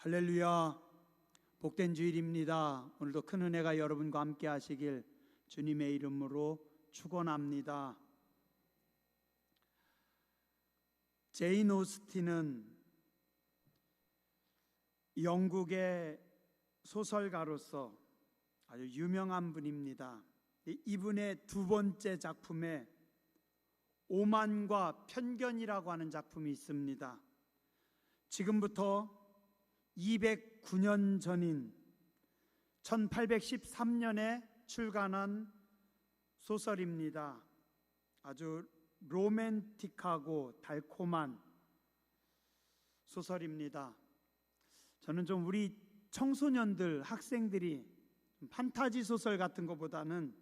할렐루야, 복된 주일입니다. 오늘도 큰 은혜가 여러분과 함께 하시길 주님의 이름으로 축원합니다. 제인 오스틴은 영국의 소설가로서 아주 유명한 분입니다. 이분의 두 번째 작품에 오만과 편견이라고 하는 작품이 있습니다. 지금부터 209년 전인 1813년에 출간한 소설입니다. 아주 로맨틱하고 달콤한 소설입니다. 저는 좀 우리 청소년들, 학생들이 좀 판타지 소설 같은 것보다는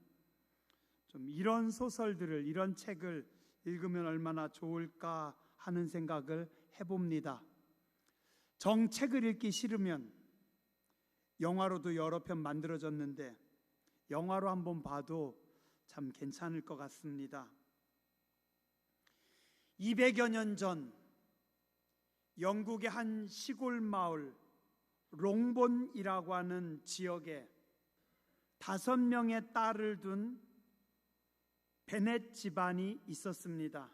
좀 이런 소설들을, 이런 책을 읽으면 얼마나 좋을까 하는 생각을 해봅니다. 정책을 읽기 싫으면 영화로도 여러 편 만들어졌는데 영화로 한번 봐도 참 괜찮을 것 같습니다. 200여 년 전 영국의 한 시골 마을 롱본이라고 하는 지역에 5명의 딸을 둔 베넷 집안이 있었습니다.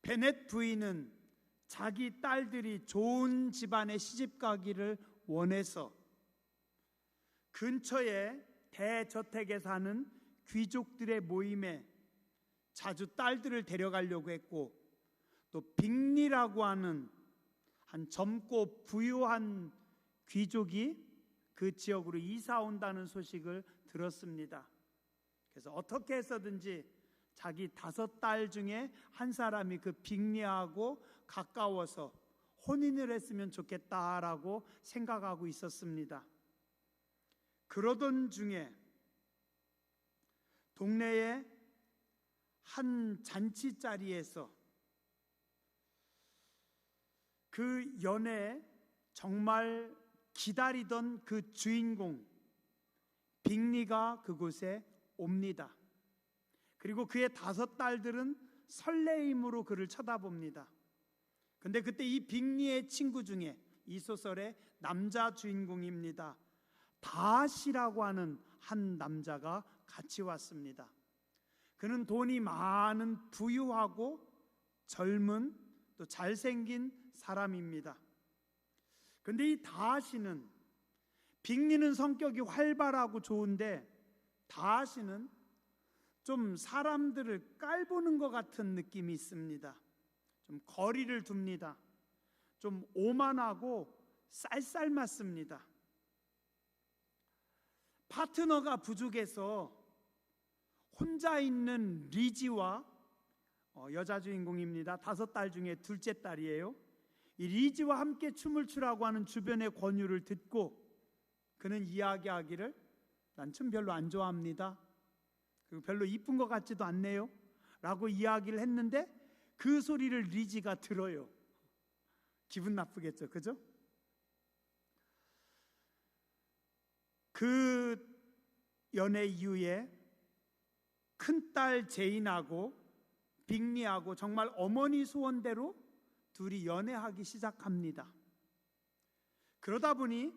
베넷 부인은 자기 딸들이 좋은 집안에 시집 가기를 원해서 근처에 대저택에 사는 귀족들의 모임에 자주 딸들을 데려가려고 했고, 또 빅리라고 하는 한 젊고 부유한 귀족이 그 지역으로 이사 온다는 소식을 들었습니다. 그래서 어떻게 해서든지 자기 5딸 중에 한 사람이 그 빅리하고 가까워서 혼인을 했으면 좋겠다라고 생각하고 있었습니다. 그러던 중에 동네의 한 잔치자리에서 그 연애에 정말 기다리던 그 주인공 빅리가 그곳에 옵니다. 그리고 그의 5딸들은 설레임으로 그를 쳐다봅니다. 근데 그때 이 빅리의 친구 중에 이 소설의 남자 주인공입니다. 다시라고 하는 한 남자가 같이 왔습니다. 그는 돈이 많은 부유하고 젊은 또 잘생긴 사람입니다. 근데 이 다시는, 빅리는 성격이 활발하고 좋은데 다시는 좀 사람들을 깔보는 것 같은 느낌이 있습니다. 좀 거리를 둡니다. 좀 오만하고 쌀쌀맞습니다. 파트너가 부족해서 혼자 있는 리지와 여자 주인공입니다. 5딸 중에 둘째 딸이에요. 이 리지와 함께 춤을 추라고 하는 주변의 권유를 듣고 그는 이야기하기를, 난 춤 별로 안 좋아합니다. 그리고 별로 이쁜 것 같지도 않네요 라고 이야기를 했는데 그 소리를 리지가 들어요. 기분 나쁘겠죠, 그죠? 그 연애 이후에 큰딸 제인하고 빅리하고 정말 어머니 소원대로 둘이 연애하기 시작합니다. 그러다 보니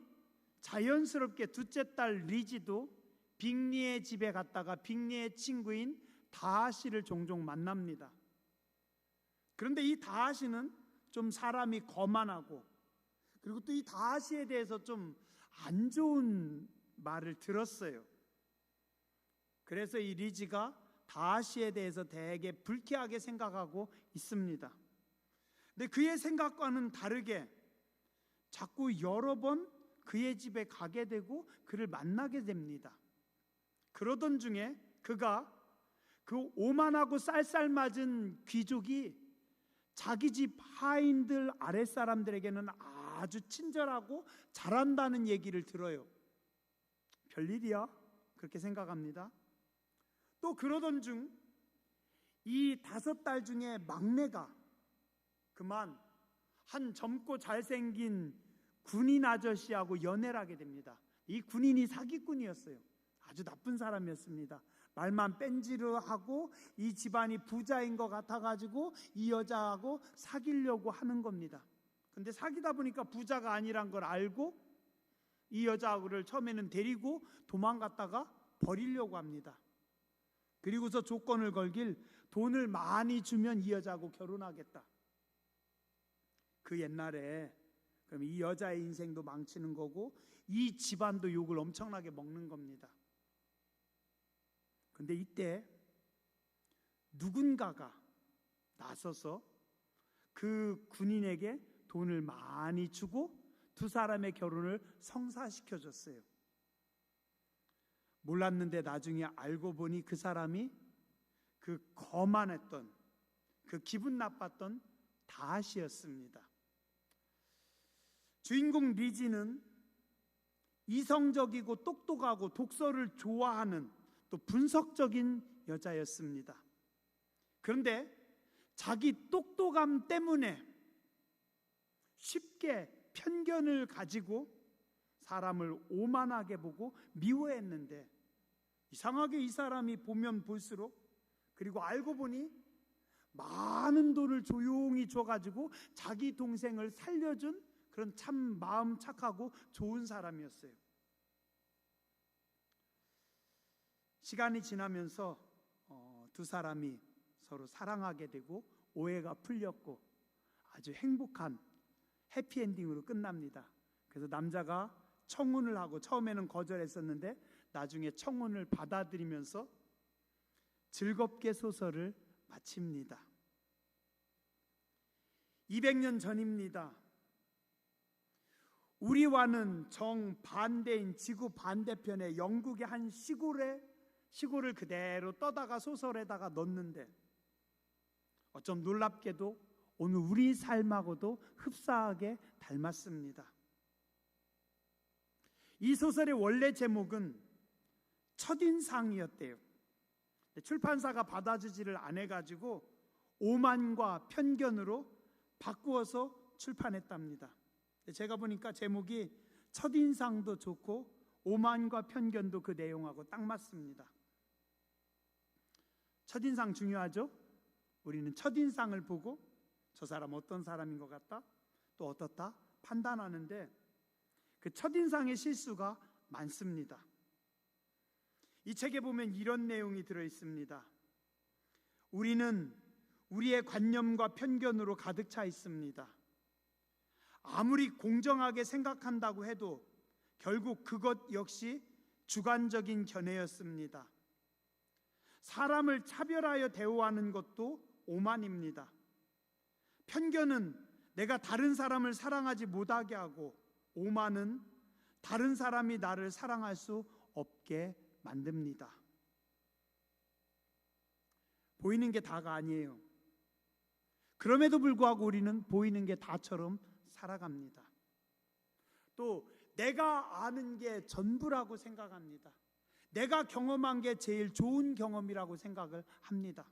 자연스럽게 둘째 딸 리지도 빅리의 집에 갔다가 빅리의 친구인 다하시를 종종 만납니다. 그런데 이 다하시는 좀 사람이 거만하고, 그리고 또 이 다하시에 대해서 좀 안 좋은 말을 들었어요. 그래서 이 리지가 다하시에 대해서 되게 불쾌하게 생각하고 있습니다. 근데 그의 생각과는 다르게 자꾸 여러 번 그의 집에 가게 되고 그를 만나게 됩니다. 그러던 중에 그가 그 오만하고 쌀쌀맞은 귀족이 자기 집 하인들 아랫사람들에게는 아주 친절하고 잘한다는 얘기를 들어요. 별일이야? 그렇게 생각합니다. 또 그러던 중 이 5딸 중에 막내가 그만 한 젊고 잘생긴 군인 아저씨하고 연애를 하게 됩니다. 이 군인이 사기꾼이었어요. 아주 나쁜 사람이었습니다. 말만 뺀지르하고 이 집안이 부자인 것 같아가지고 이 여자하고 사귀려고 하는 겁니다. 근데 사귀다 보니까 부자가 아니란 걸 알고 이 여자를 처음에는 데리고 도망갔다가 버리려고 합니다. 그리고서 조건을 걸길 돈을 많이 주면 이 여자하고 결혼하겠다. 그 옛날에 그럼 이 여자의 인생도 망치는 거고 이 집안도 욕을 엄청나게 먹는 겁니다. 근데 이때 누군가가 나서서 그 군인에게 돈을 많이 주고 두 사람의 결혼을 성사시켜줬어요. 몰랐는데 나중에 알고 보니 그 사람이 그 거만했던, 그 기분 나빴던 다시였습니다. 주인공 리지는 이성적이고 똑똑하고 독서를 좋아하는 또 분석적인 여자였습니다. 그런데 자기 똑똑함 때문에 쉽게 편견을 가지고 사람을 오만하게 보고 미워했는데 이상하게 이 사람이 보면 볼수록 그리고 알고 보니 많은 돈을 조용히 줘가지고 자기 동생을 살려준 그런 참 마음 착하고 좋은 사람이었어요. 시간이 지나면서 두 사람이 서로 사랑하게 되고 오해가 풀렸고 아주 행복한 해피엔딩으로 끝납니다. 그래서 남자가 청혼을 하고 처음에는 거절했었는데 나중에 청혼을 받아들이면서 즐겁게 소설을 마칩니다. 200년 전입니다. 우리와는 정반대인 지구 반대편의 영국의 한 시골을 그대로 떠다가 소설에다가 넣었는데 어쩜 놀랍게도 오늘 우리 삶하고도 흡사하게 닮았습니다. 이 소설의 원래 제목은 첫인상이었대요. 출판사가 받아주지를 안 해가지고 오만과 편견으로 바꾸어서 출판했답니다. 제가 보니까 제목이 첫인상도 좋고 오만과 편견도 그 내용하고 딱 맞습니다. 첫인상 중요하죠? 우리는 첫인상을 보고 저 사람 어떤 사람인 것 같다? 또 어떻다? 판단하는데 그 첫인상의 실수가 많습니다. 이 책에 보면 이런 내용이 들어있습니다. 우리는 우리의 관념과 편견으로 가득 차 있습니다. 아무리 공정하게 생각한다고 해도 결국 그것 역시 주관적인 견해였습니다. 사람을 차별하여 대우하는 것도 오만입니다. 편견은 내가 다른 사람을 사랑하지 못하게 하고 오만은 다른 사람이 나를 사랑할 수 없게 만듭니다. 보이는 게 다가 아니에요. 그럼에도 불구하고 우리는 보이는 게 다처럼 살아갑니다. 또 내가 아는 게 전부라고 생각합니다. 내가 경험한 게 제일 좋은 경험이라고 생각을 합니다.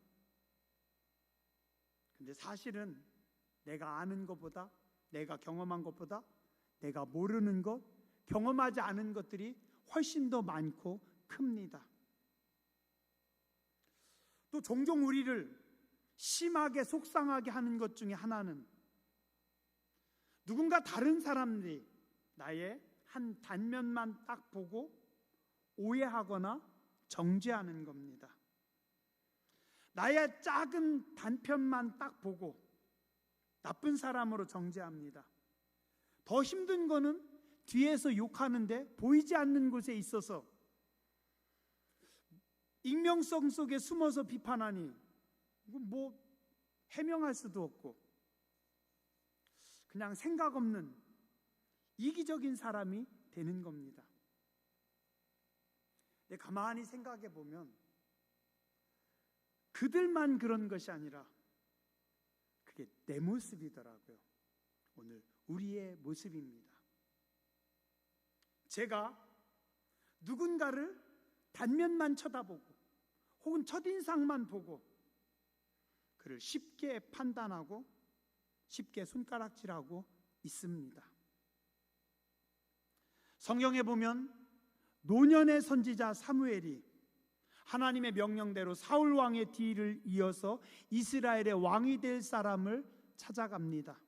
근데 사실은 내가 아는 것보다, 내가 경험한 것보다 내가 모르는 것, 경험하지 않은 것들이 훨씬 더 많고 큽니다. 또 종종 우리를 심하게 속상하게 하는 것 중에 하나는 누군가 다른 사람들이 나의 한 단면만 딱 보고 오해하거나 정죄하는 겁니다. 나의 작은 단편만 딱 보고 나쁜 사람으로 정죄합니다. 더 힘든 거는 뒤에서 욕하는데 보이지 않는 곳에 있어서 익명성 속에 숨어서 비판하니 뭐 해명할 수도 없고 그냥 생각 없는 이기적인 사람이 되는 겁니다. 근데 가만히 생각해 보면 그들만 그런 것이 아니라 그게 내 모습이더라고요. 오늘 우리의 모습입니다. 제가 누군가를 단면만 쳐다보고 혹은 첫인상만 보고 그를 쉽게 판단하고 쉽게 손가락질하고 있습니다. 성경에 보면 노년의 선지자 사무엘이 하나님의 명령대로 사울 왕의 뒤를 이어서 이스라엘의 왕이 될 사람을 찾아갑니다.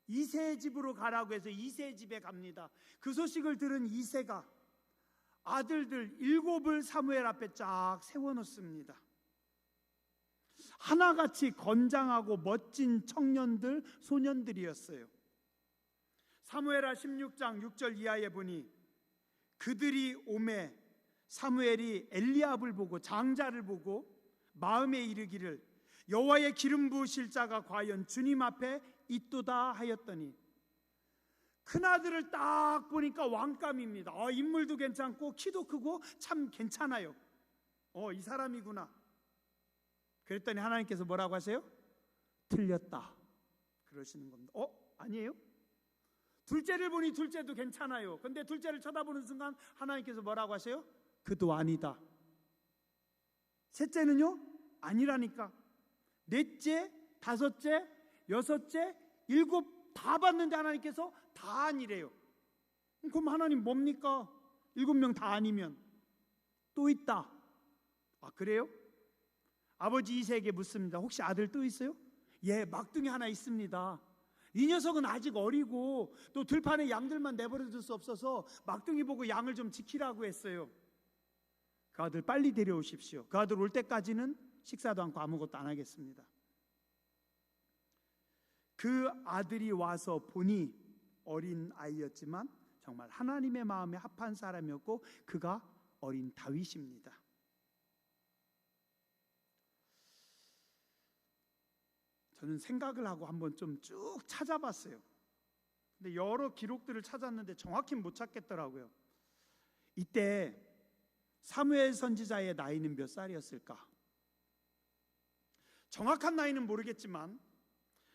이세 집으로 가라고 해서 이세 집에 갑니다. 그 소식을 들은 이세가 아들들 7을 사무엘 앞에 쫙 세워놓습니다. 하나같이 건장하고 멋진 청년들, 소년들이었어요. 사무엘하 16장 6절 이하에 보니 그들이 오매 사무엘이 엘리압을 보고 장자를 보고 마음에 이르기를 여호와의 기름 부으실 자가 과연 주님 앞에 있도다 하였더니 큰아들을 딱 보니까 왕감입니다. 인물도 괜찮고 키도 크고 참 괜찮아요. 이 사람이구나. 그랬더니 하나님께서 뭐라고 하세요? 틀렸다 그러시는 겁니다. 아니에요? 둘째를 보니 둘째도 괜찮아요. 근데 둘째를 쳐다보는 순간 하나님께서 뭐라고 하세요? 그도 아니다. 셋째는요? 아니라니까. 넷째, 다섯째, 여섯째, 7 다 봤는데 하나님께서 다 아니래요. 그럼 하나님 뭡니까? 7명 다 아니면 또 있다. 그래요? 아버지 이세에게 묻습니다. 혹시 아들 또 있어요? 예, 막둥이 하나 있습니다. 이 녀석은 아직 어리고 또 들판에 양들만 내버려 둘 수 없어서 막둥이 보고 양을 좀 지키라고 했어요. 그 아들 빨리 데려오십시오. 그 아들 올 때까지는 식사도 않고 아무것도 안 하겠습니다. 그 아들이 와서 보니 어린 아이였지만 정말 하나님의 마음에 합한 사람이었고 그가 어린 다윗입니다. 저는 생각을 하고 한번 좀 쭉 찾아봤어요. 근데 여러 기록들을 찾았는데 정확히는 못 찾겠더라고요. 이때 사무엘 선지자의 나이는 몇 살이었을까? 정확한 나이는 모르겠지만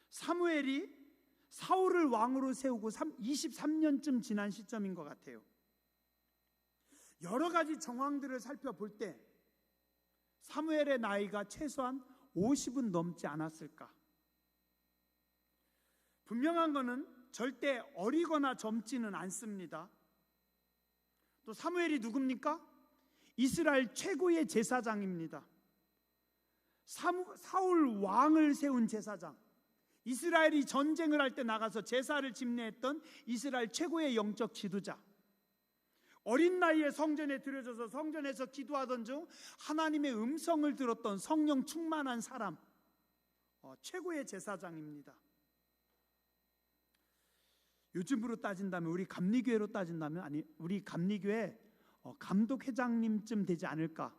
사무엘이 사울을 왕으로 세우고 23년쯤 지난 시점인 것 같아요. 여러 가지 정황들을 살펴볼 때 사무엘의 나이가 최소한 50은 넘지 않았을까? 분명한 것은 절대 어리거나 젊지는 않습니다. 또 사무엘이 누굽니까? 이스라엘 최고의 제사장입니다. 사울 왕을 세운 제사장, 이스라엘이 전쟁을 할 때 나가서 제사를 집례했던 이스라엘 최고의 영적 지도자, 어린 나이에 성전에 들여져서 성전에서 기도하던 중 하나님의 음성을 들었던 성령 충만한 사람, 최고의 제사장입니다. 요즘으로 따진다면, 우리 감리교회로 따진다면 우리 감리교회 감독회장님쯤 되지 않을까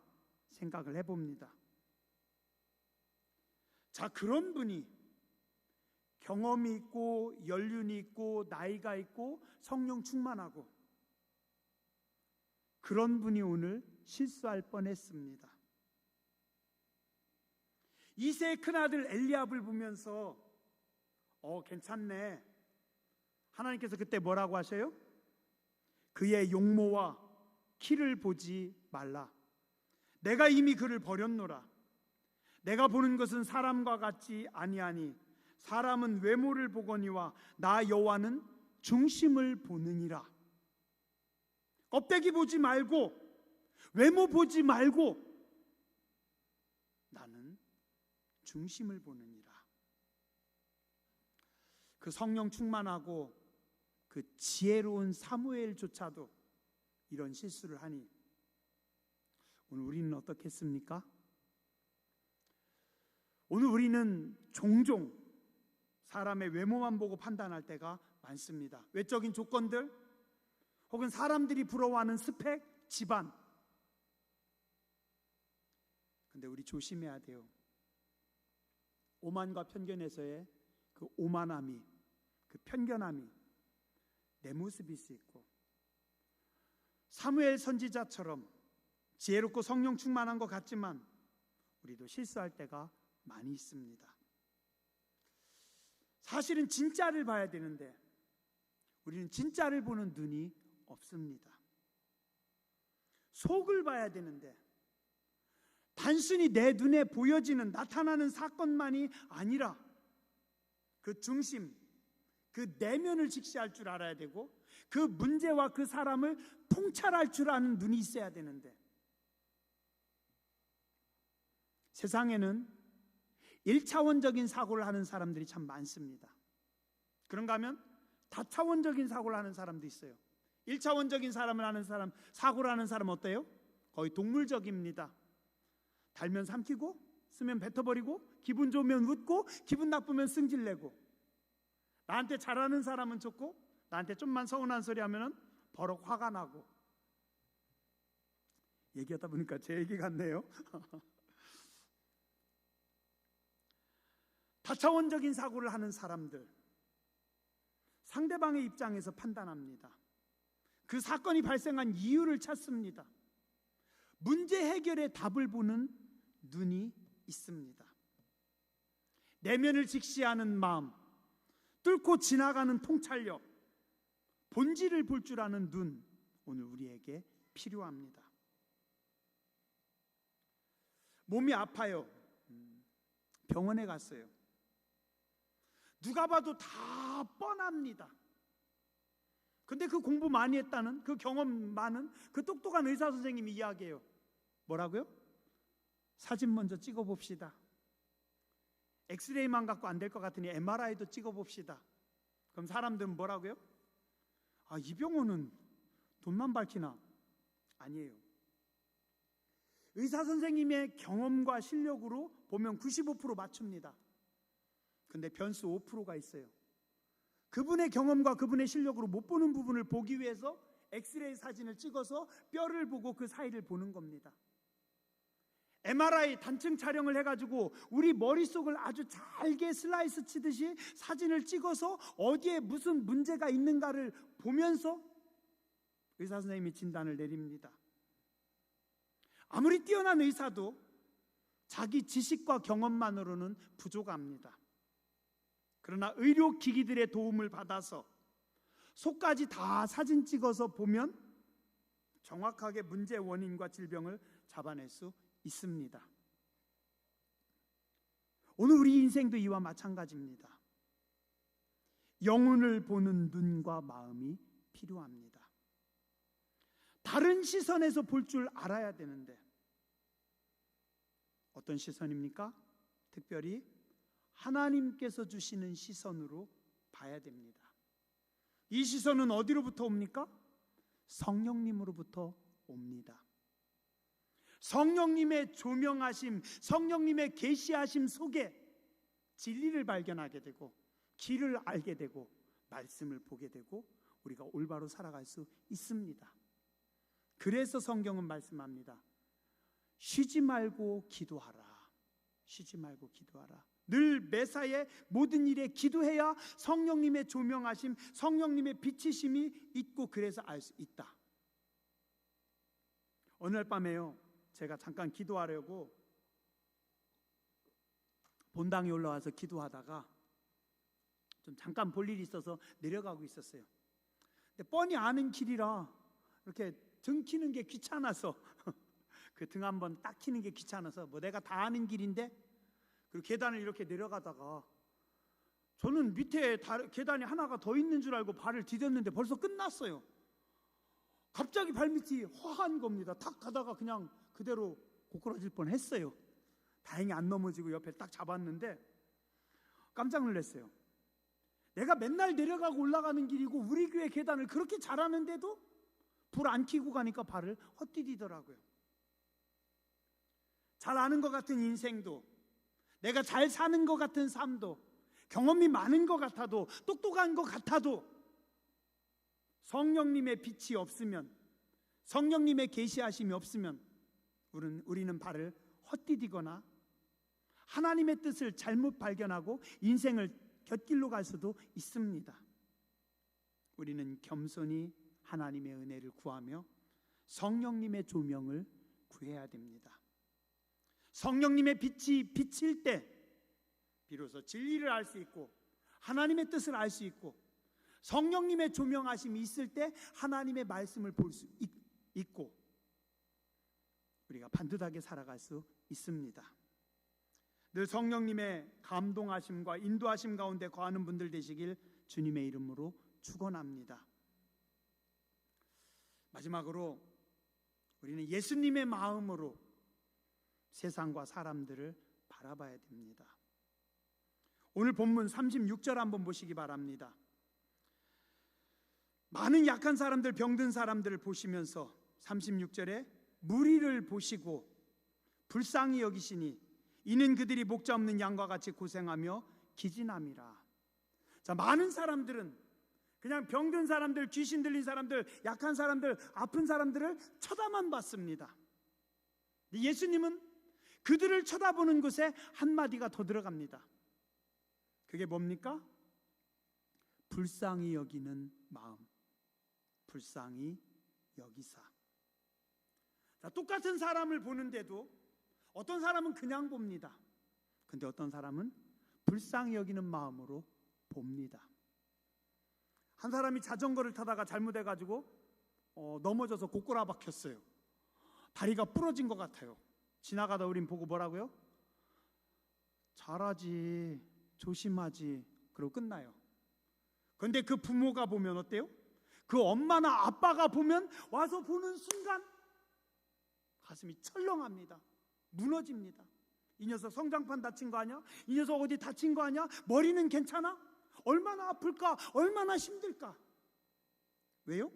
생각을 해봅니다. 자, 그런 분이 경험이 있고 연륜이 있고 나이가 있고 성령 충만하고 그런 분이 오늘 실수할 뻔했습니다. 이세의 큰아들 엘리압을 보면서 괜찮네. 하나님께서 그때 뭐라고 하셔요? 그의 용모와 키를 보지 말라. 내가 이미 그를 버렸노라. 내가 보는 것은 사람과 같지 아니하니 사람은 외모를 보거니와 나 여호와는 중심을 보느니라. 껍데기 보지 말고 외모 보지 말고 나는 중심을 보느니라. 그 성령 충만하고 그 지혜로운 사무엘조차도 이런 실수를 하니 오늘 우리는 어떻겠습니까? 오늘 우리는 종종 사람의 외모만 보고 판단할 때가 많습니다. 외적인 조건들 혹은 사람들이 부러워하는 스펙, 집안. 근데 우리 조심해야 돼요. 오만과 편견에서의 그 오만함이, 그 편견함이 내 모습일 수 있고, 사무엘 선지자처럼 지혜롭고 성령 충만한 것 같지만 우리도 실수할 때가 많이 있습니다. 사실은 진짜를 봐야 되는데 우리는 진짜를 보는 눈이 없습니다. 속을 봐야 되는데 단순히 내 눈에 보여지는 나타나는 사건만이 아니라 그 중심, 그 내면을 직시할 줄 알아야 되고 그 문제와 그 사람을 통찰할 줄 아는 눈이 있어야 되는데 세상에는 1차원적인 사고를 하는 사람들이 참 많습니다. 그런가 하면 다차원적인 사고를 하는 사람도 있어요. 1차원적인 사고를 하는 사람은 어때요? 거의 동물적입니다. 달면 삼키고 쓰면 뱉어버리고 기분 좋으면 웃고 기분 나쁘면 승질내고, 나한테 잘하는 사람은 좋고 나한테 좀만 서운한 소리 하면은 버럭 화가 나고. 얘기하다 보니까 제 얘기 같네요. 다차원적인 사고를 하는 사람들, 상대방의 입장에서 판단합니다. 그 사건이 발생한 이유를 찾습니다. 문제 해결의 답을 보는 눈이 있습니다. 내면을 직시하는 마음, 뚫고 지나가는 통찰력, 본질을 볼 줄 아는 눈, 오늘 우리에게 필요합니다. 몸이 아파요. 병원에 갔어요. 누가 봐도 다 뻔합니다. 근데 그 공부 많이 했다는, 그 경험 많은 그 똑똑한 의사 선생님이 이야기해요. 뭐라고요? 사진 먼저 찍어봅시다. 엑스레이만 갖고 안 될 것 같으니 MRI도 찍어봅시다. 그럼 사람들은 뭐라고요? 이 병원은 돈만 밝히나? 아니에요. 의사 선생님의 경험과 실력으로 보면 95% 맞춥니다. 근데 변수 5%가 있어요. 그분의 경험과 그분의 실력으로 못 보는 부분을 보기 위해서 엑스레이 사진을 찍어서 뼈를 보고 그 사이를 보는 겁니다. MRI 단층 촬영을 해가지고 우리 머릿속을 아주 잘게 슬라이스 치듯이 사진을 찍어서 어디에 무슨 문제가 있는가를 보면서 의사 선생님이 진단을 내립니다. 아무리 뛰어난 의사도 자기 지식과 경험만으로는 부족합니다. 그러나 의료기기들의 도움을 받아서 속까지 다 사진 찍어서 보면 정확하게 문제의 원인과 질병을 잡아낼 수 있습니다. 오늘 우리 인생도 이와 마찬가지입니다. 영혼을 보는 눈과 마음이 필요합니다. 다른 시선에서 볼 줄 알아야 되는데 어떤 시선입니까? 특별히 하나님께서 주시는 시선으로 봐야 됩니다. 이 시선은 어디로부터 옵니까? 성령님으로부터 옵니다. 성령님의 조명하심, 성령님의 계시하심 속에 진리를 발견하게 되고 길을 알게 되고 말씀을 보게 되고 우리가 올바로 살아갈 수 있습니다. 그래서 성경은 말씀합니다. 쉬지 말고 기도하라. 쉬지 말고 기도하라. 늘 매사에 모든 일에 기도해야 성령님의 조명하심, 성령님의 비치심이 있고 그래서 알 수 있다. 어느 날 밤에요, 제가 잠깐 기도하려고 본당에 올라와서 기도하다가 좀 잠깐 볼 일이 있어서 내려가고 있었어요. 근데 뻔히 아는 길이라 이렇게 등 키는 게 귀찮아서 그 등 한번 딱 키는 게 귀찮아서 내가 다 아는 길인데, 그리고 계단을 이렇게 내려가다가 저는 밑에 계단이 하나가 더 있는 줄 알고 발을 디뎠는데 벌써 끝났어요. 갑자기 발밑이 허한 겁니다. 탁 가다가 그냥 그대로 고꾸라질 뻔했어요. 다행히 안 넘어지고 옆에 딱 잡았는데 깜짝 놀랐어요. 내가 맨날 내려가고 올라가는 길이고 우리 교회 계단을 그렇게 잘하는데도 불 안 켜고 가니까 발을 헛디디더라고요. 잘 아는 것 같은 인생도, 내가 잘 사는 것 같은 삶도, 경험이 많은 것 같아도, 똑똑한 것 같아도 성령님의 빛이 없으면, 성령님의 계시하심이 없으면 우리는 발을 헛디디거나 하나님의 뜻을 잘못 발견하고 인생을 곁길로 갈 수도 있습니다. 우리는 겸손히 하나님의 은혜를 구하며 성령님의 조명을 구해야 됩니다. 성령님의 빛이 비칠 때 비로소 진리를 알 수 있고 하나님의 뜻을 알 수 있고, 성령님의 조명하심이 있을 때 하나님의 말씀을 볼 수 있고 우리가 반듯하게 살아갈 수 있습니다. 늘 성령님의 감동하심과 인도하심 가운데 거하는 분들 되시길 주님의 이름으로 축원합니다. 마지막으로 우리는 예수님의 마음으로 세상과 사람들을 바라봐야 됩니다. 오늘 본문 36절 한번 보시기 바랍니다. 많은 약한 사람들, 병든 사람들을 보시면서 36절에 무리를 보시고 불쌍히 여기시니 이는 그들이 목자 없는 양과 같이 고생하며 기진함이라. 자, 많은 사람들은 그냥 병든 사람들, 귀신 들린 사람들, 약한 사람들, 아픈 사람들을 쳐다만 봤습니다. 예수님은 그들을 쳐다보는 곳에 한마디가 더 들어갑니다. 그게 뭡니까? 불쌍히 여기는 마음. 불쌍히 여기사. 자, 똑같은 사람을 보는데도 어떤 사람은 그냥 봅니다. 근데 어떤 사람은 불쌍히 여기는 마음으로 봅니다. 한 사람이 자전거를 타다가 잘못해가지고 넘어져서 고꾸라 박혔어요. 다리가 부러진 것 같아요. 지나가다 우린 보고 뭐라고요? 잘하지, 조심하지, 그러고 끝나요. 그런데 그 부모가 보면 어때요? 그 엄마나 아빠가 보면 와서 보는 순간 가슴이 철렁합니다. 무너집니다. 이 녀석 성장판 다친 거 아니야? 이 녀석 어디 다친 거 아니야? 머리는 괜찮아? 얼마나 아플까? 얼마나 힘들까? 왜요?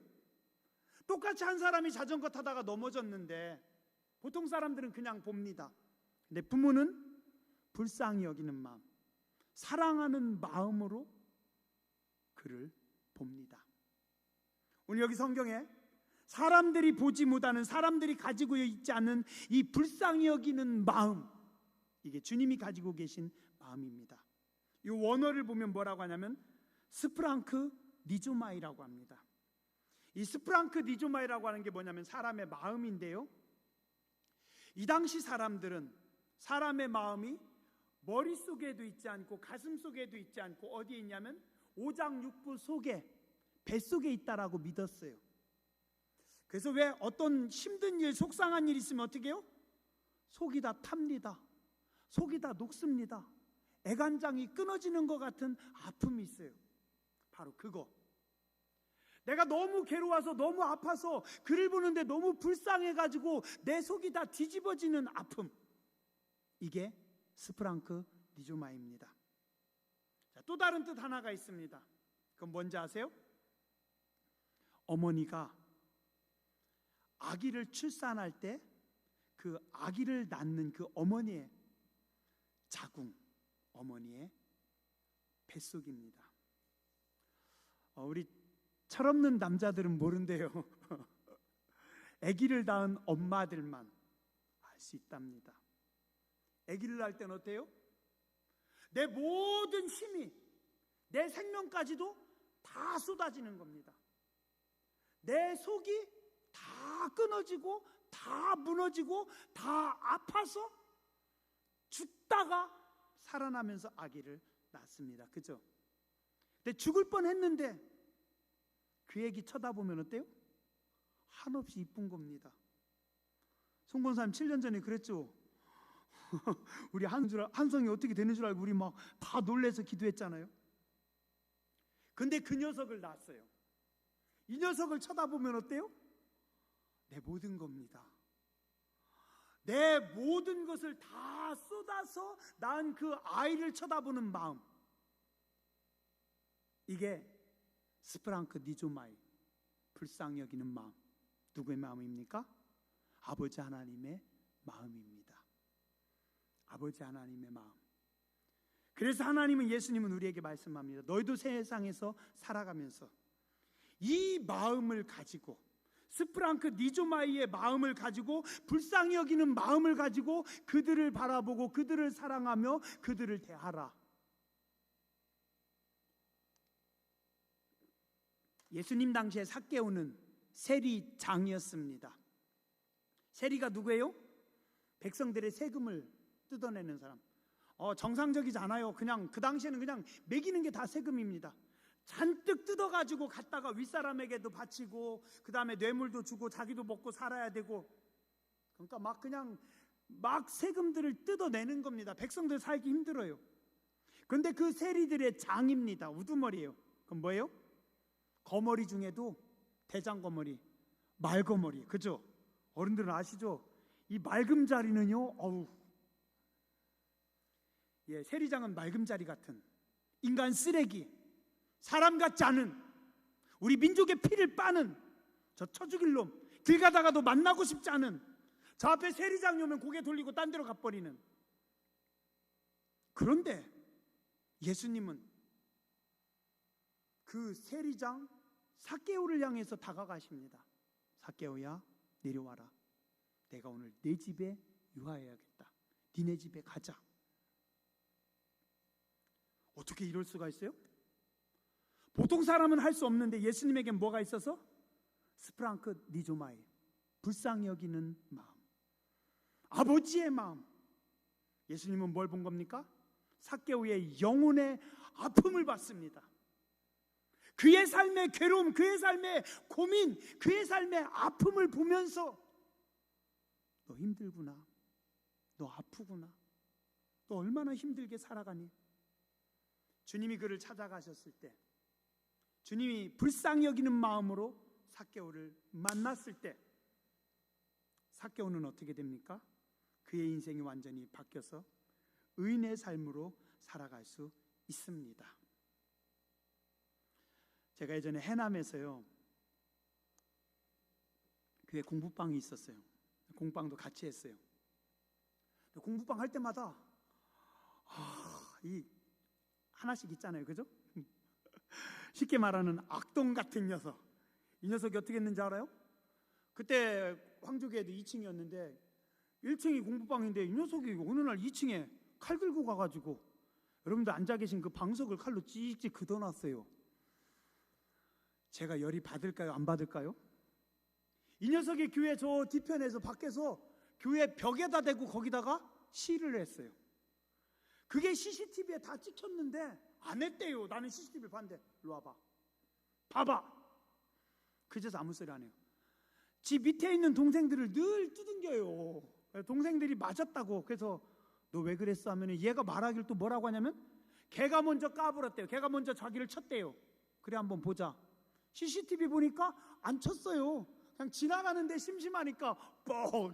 똑같이 한 사람이 자전거 타다가 넘어졌는데 보통 사람들은 그냥 봅니다. 근데 부모는 불쌍히 여기는 마음, 사랑하는 마음으로 그를 봅니다. 오늘 여기 성경에 사람들이 보지 못하는, 사람들이 가지고 있지 않은 이 불쌍히 여기는 마음, 이게 주님이 가지고 계신 마음입니다. 이 원어를 보면 뭐라고 하냐면 스프랑크 니조마이라고 합니다. 이 스프랑크 니조마이라고 하는 게 뭐냐면 사람의 마음인데요, 이 당시 사람들은 사람의 마음이 머릿속에도 있지 않고 가슴 속에도 있지 않고 어디에 있냐면 오장육부 속에, 뱃속에 있다라고 믿었어요. 그래서 왜 어떤 힘든 일, 속상한 일 있으면 어떻게 해요? 속이 다 탑니다. 속이 다 녹습니다. 애간장이 끊어지는 것 같은 아픔이 있어요. 바로 그거. 내가 너무 괴로워서, 너무 아파서 그를 보는데 너무 불쌍해가지고 내 속이 다 뒤집어지는 아픔, 이게 스프랑크 니조마입니다. 자, 또 다른 뜻 하나가 있습니다. 그건 뭔지 아세요? 어머니가 아기를 출산할 때 그 아기를 낳는 그 어머니의 자궁, 어머니의 뱃속입니다. 우리 철없는 남자들은 모른대요. 아기를 낳은 엄마들만 알 수 있답니다. 아기를 낳을 때는 어때요? 내 모든 힘이, 내 생명까지도 다 쏟아지는 겁니다. 내 속이 다 끊어지고 다 무너지고 다 아파서 죽다가 살아나면서 아기를 낳습니다. 그죠? 근데 죽을 뻔했는데 그 애기 쳐다보면 어때요? 한없이 이쁜 겁니다. 송건사님 7년 전에 그랬죠. 우리 한성이 어떻게 되는 줄 알고 우리 막 다 놀래서 기도했잖아요. 근데 그 녀석을 낳았어요. 이 녀석을 쳐다보면 어때요? 내 모든 겁니다. 내 모든 것을 다 쏟아서 낳은 그 아이를 쳐다보는 마음, 이게 스프랑크 니조마이, 불쌍히 여기는 마음. 누구의 마음입니까? 아버지 하나님의 마음입니다. 아버지 하나님의 마음. 그래서 하나님은, 예수님은 우리에게 말씀합니다. 너희도 세상에서 살아가면서 이 마음을 가지고, 스프랑크 니조마이의 마음을 가지고, 불쌍히 여기는 마음을 가지고 그들을 바라보고 그들을 사랑하며 그들을 대하라. 예수님 당시에 삭개오는 세리장이었습니다. 세리가 누구예요? 백성들의 세금을 뜯어내는 사람. 정상적이지 않아요. 그냥 그 당시에는 그냥 매기는 게 다 세금입니다. 잔뜩 뜯어가지고 갔다가 윗사람에게도 바치고 그 다음에 뇌물도 주고 자기도 먹고 살아야 되고, 그러니까 막 세금들을 뜯어내는 겁니다. 백성들 살기 힘들어요. 그런데 그 세리들의 장입니다. 우두머리예요. 그럼 뭐예요? 거머리 중에도 대장거머리, 말거머리. 그죠? 어른들은 아시죠? 이 말금자리는요, 세리장은 말금자리 같은 인간 쓰레기, 사람 같지 않은, 우리 민족의 피를 빠는 저 쳐죽일 놈, 길 가다가도 만나고 싶지 않은, 저 앞에 세리장이 오면 고개 돌리고 딴 데로 가버리는. 그런데 예수님은 그 세리장 삭개오를 향해서 다가가십니다. 삭개오야, 내려와라. 내가 오늘 내 집에 유하해야겠다. 니네 집에 가자. 어떻게 이럴 수가 있어요? 보통 사람은 할 수 없는데 예수님에겐 뭐가 있어서? 스프랑크 니조마이, 불쌍히 여기는 마음, 아버지의 마음. 예수님은 뭘 본 겁니까? 삭개오의 영혼의 아픔을 봤습니다. 그의 삶의 괴로움, 그의 삶의 고민, 그의 삶의 아픔을 보면서 너 힘들구나, 너 아프구나, 너 얼마나 힘들게 살아가니? 주님이 그를 찾아가셨을 때, 주님이 불쌍히 여기는 마음으로 삭개오를 만났을 때, 삭개오는 어떻게 됩니까? 그의 인생이 완전히 바뀌어서 의인의 삶으로 살아갈 수 있습니다. 제가 예전에 해남에서요, 교회 공부방이 있었어요. 공부방도 같이 했어요. 공부방 할 때마다 이 하나씩 있잖아요, 그죠? 쉽게 말하는 악동 같은 녀석. 이 녀석이 어떻게 했는지 알아요? 그때 황주교회도 2층이었는데 1층이 공부방인데 이 녀석이 어느 날 2층에 칼 들고 가가지고 여러분들 앉아 계신 그 방석을 칼로 찍찍 긋어놨어요. 제가 열이 받을까요? 안 받을까요? 이 녀석이 교회 저 뒤편에서 밖에서 교회 벽에다 대고 거기다가 시를 했어요. 그게 CCTV에 다 찍혔는데 안 했대요. 나는 CCTV를 봤는데. 일로 와봐, 봐봐. 그제서 아무 소리 안 해요. 지 밑에 있는 동생들을 늘 두둥겨요. 동생들이 맞았다고. 그래서 너 왜 그랬어 하면 얘가 말하길 또 뭐라고 하냐면 걔가 먼저 까불었대요. 걔가 먼저 자기를 쳤대요. 그래 한번 보자. CCTV 보니까 안 쳤어요. 그냥 지나가는데 심심하니까 뻑.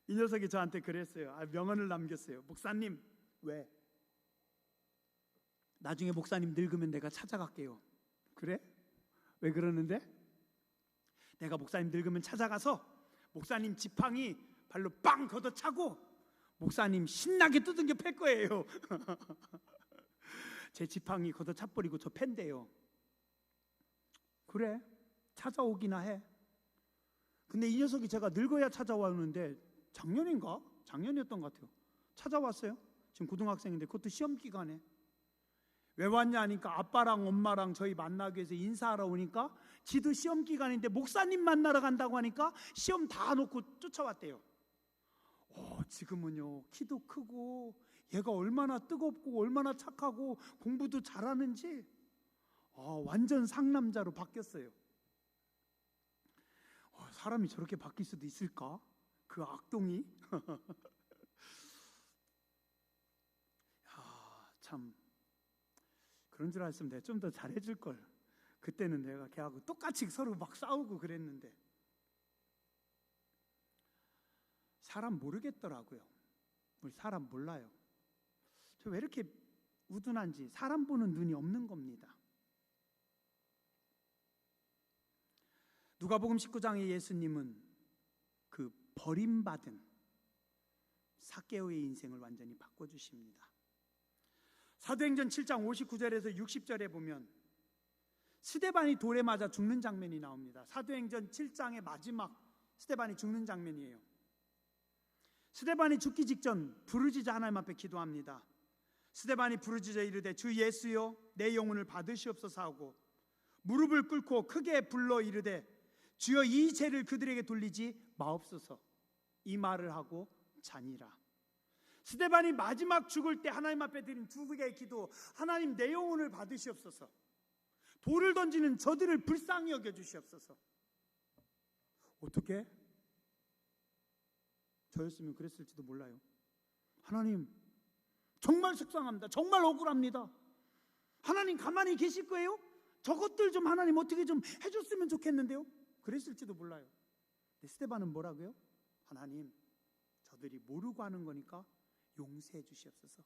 이 녀석이 저한테 그랬어요. 명언을 남겼어요. 목사님, 왜? 나중에 목사님 늙으면 내가 찾아갈게요. 그래? 왜 그러는데? 내가 목사님 늙으면 찾아가서 목사님 지팡이 발로 빵 걷어차고 목사님 신나게 두들겨 팰 거예요. 제 지팡이 걷어차버리고 저 팬대요. 그래, 찾아오기나 해. 근데 이 녀석이 제가 늙어야 찾아왔는데 작년인가? 작년이었던 것 같아요. 찾아왔어요. 지금 고등학생인데 그것도 시험 기간에. 왜 왔냐 하니까 아빠랑 엄마랑 저희 만나기 위해서 인사하러 오니까 지도 시험 기간인데 목사님 만나러 간다고 하니까 시험 다 놓고 쫓아왔대요. 지금은요, 키도 크고 얘가 얼마나 뜨겁고 얼마나 착하고 공부도 잘하는지 완전 상남자로 바뀌었어요. 사람이 저렇게 바뀔 수도 있을까? 그 악동이. 참 그런 줄 알았으면 내가 좀 더 잘해줄 걸. 그때는 내가 걔하고 똑같이 서로 막 싸우고 그랬는데. 사람 모르겠더라고요. 우리 사람 몰라요. 저 왜 이렇게 우둔한지. 사람 보는 눈이 없는 겁니다. 누가복음 19장의 예수님은 그 버림받은 삭개오의 인생을 완전히 바꿔주십니다. 사도행전 7장 59절에서 60절에 보면 스데반이 돌에 맞아 죽는 장면이 나옵니다. 사도행전 7장의 마지막 스데반이 죽는 장면이에요. 스데반이 죽기 직전 부르짖어 하나님 앞에 기도합니다. 스데반이 부르짖어 이르되 주 예수여 내 영혼을 받으시옵소서 하고 무릎을 꿇고 크게 불러 이르되 주여 이 죄를 그들에게 돌리지 마옵소서. 이 말을 하고 자니라. 스데반이 마지막 죽을 때 하나님 앞에 드린 두 개의 기도, 하나님 내 영혼을 받으시옵소서, 돌을 던지는 저들을 불쌍히 여겨주시옵소서. 어떻게? 저였으면 그랬을지도 몰라요. 하나님 정말 속상합니다. 정말 억울합니다. 하나님 가만히 계실 거예요? 저것들 좀 하나님 어떻게 좀 해줬으면 좋겠는데요? 그랬을지도 몰라요. 근데 스데반은 뭐라고요? 하나님 저들이 모르고 하는 거니까 용서해 주시옵소서.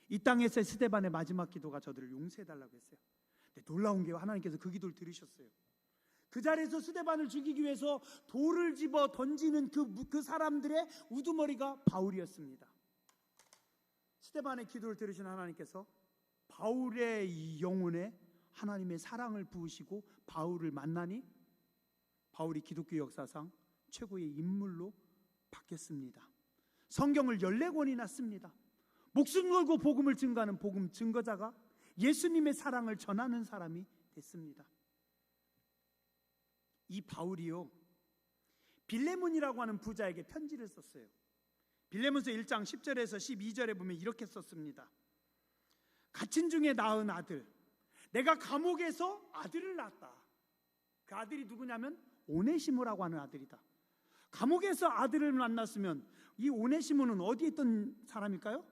이 땅에서의 스데반의 마지막 기도가 저들을 용서해 달라고 했어요. 놀라운 게 하나님께서 그 기도를 들으셨어요. 그 자리에서 스데반을 죽이기 위해서 돌을 집어 던지는 그 사람들의 우두머리가 바울이었습니다. 스데반의 기도를 들으신 하나님께서 바울의 이 영혼에 하나님의 사랑을 부으시고 바울을 만나니 바울이 기독교 역사상 최고의 인물로 바뀌었습니다. 성경을 14권이나 씁니다. 목숨 걸고 복음을 증거하는 복음 증거자가 예수님의 사랑을 전하는 사람이 됐습니다. 이 바울이요, 빌레몬이라고 하는 부자에게 편지를 썼어요. 빌레몬서 1장 10절에서 12절에 보면 이렇게 썼습니다. 갇힌 중에 낳은 아들, 내가 감옥에서 아들을 낳았다. 그 아들이 누구냐면 오네시모라고 하는 아들이다. 감옥에서 아들을 만났으면 이 오네시모는 어디에 있던 사람일까요?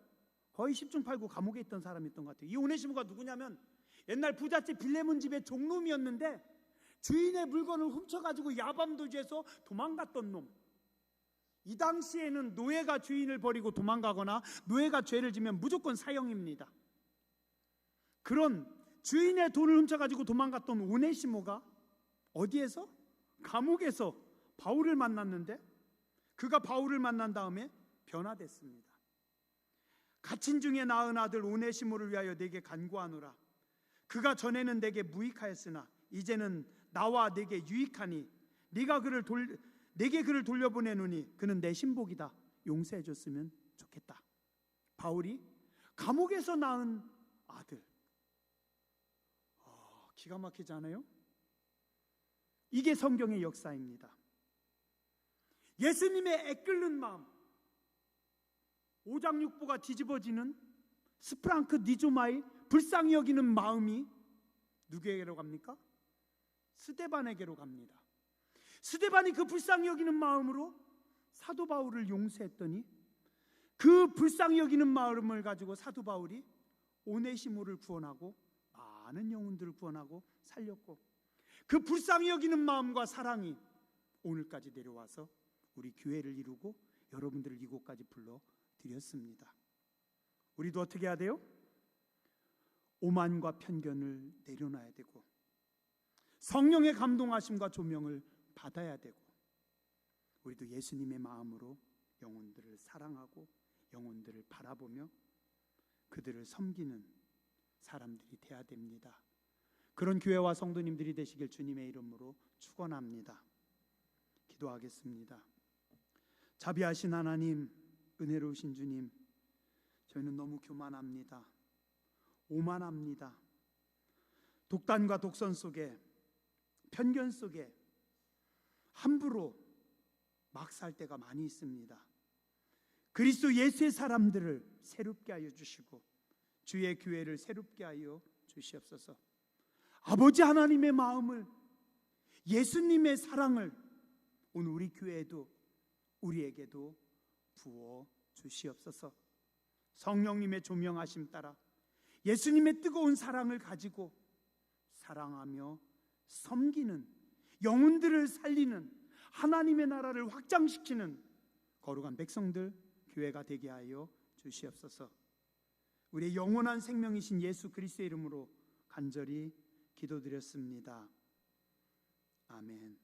거의 10중 8구 감옥에 있던 사람이었던 것 같아요. 이 오네시모가 누구냐면 옛날 부잣집 빌레몬 집의 종놈이었는데 주인의 물건을 훔쳐가지고 야밤도주에서 도망갔던 놈. 이 당시에는 노예가 주인을 버리고 도망가거나 노예가 죄를 지면 무조건 사형입니다. 그런 주인의 돈을 훔쳐가지고 도망갔던 오네시모가 어디에서? 감옥에서 바울을 만났는데 그가 바울을 만난 다음에 변화됐습니다. 갇힌 중에 낳은 아들 오네시모를 위하여 내게 간구하노라. 그가 전에는 내게 무익하였으나 이제는 나와 내게 유익하니 내게 그를 돌려보내노니 그는 내 신복이다. 용서해 줬으면 좋겠다. 바울이 감옥에서 낳은 아들. 기가 막히지 않아요? 이게 성경의 역사입니다. 예수님의 애끓는 마음, 오장육부가 뒤집어지는 스프랑크 니조마의 불쌍히 여기는 마음이 누구에게로 갑니까? 스데반에게로 갑니다. 스데반이 그 불쌍히 여기는 마음으로 사도 바울을 용서했더니 그 불쌍히 여기는 마음을 가지고 사도 바울이 오네시모를 구원하고 많은 영혼들을 구원하고 살렸고 그 불쌍히 여기는 마음과 사랑이 오늘까지 내려와서 우리 교회를 이루고 여러분들을 이곳까지 불러드렸습니다. 우리도 어떻게 해야 돼요? 오만과 편견을 내려놔야 되고 성령의 감동하심과 조명을 받아야 되고 우리도 예수님의 마음으로 영혼들을 사랑하고 영혼들을 바라보며 그들을 섬기는 사람들이 되어야 됩니다. 그런 교회와 성도님들이 되시길 주님의 이름으로 축원합니다. 기도하겠습니다. 자비하신 하나님, 은혜로우신 주님, 저희는 너무 교만합니다. 오만합니다. 독단과 독선 속에 편견 속에 함부로 막 살 때가 많이 있습니다. 그리스도 예수의 사람들을 새롭게 하여 주시고 주의 교회를 새롭게 하여 주시옵소서. 아버지 하나님의 마음을, 예수님의 사랑을 오늘 우리 교회에도 우리에게도 부어 주시옵소서. 성령님의 조명하심 따라 예수님의 뜨거운 사랑을 가지고 사랑하며 섬기는, 영혼들을 살리는, 하나님의 나라를 확장시키는 거룩한 백성들, 교회가 되게 하여 주시옵소서. 우리의 영원한 생명이신 예수 그리스도의 이름으로 간절히 기도드렸습니다. 아멘.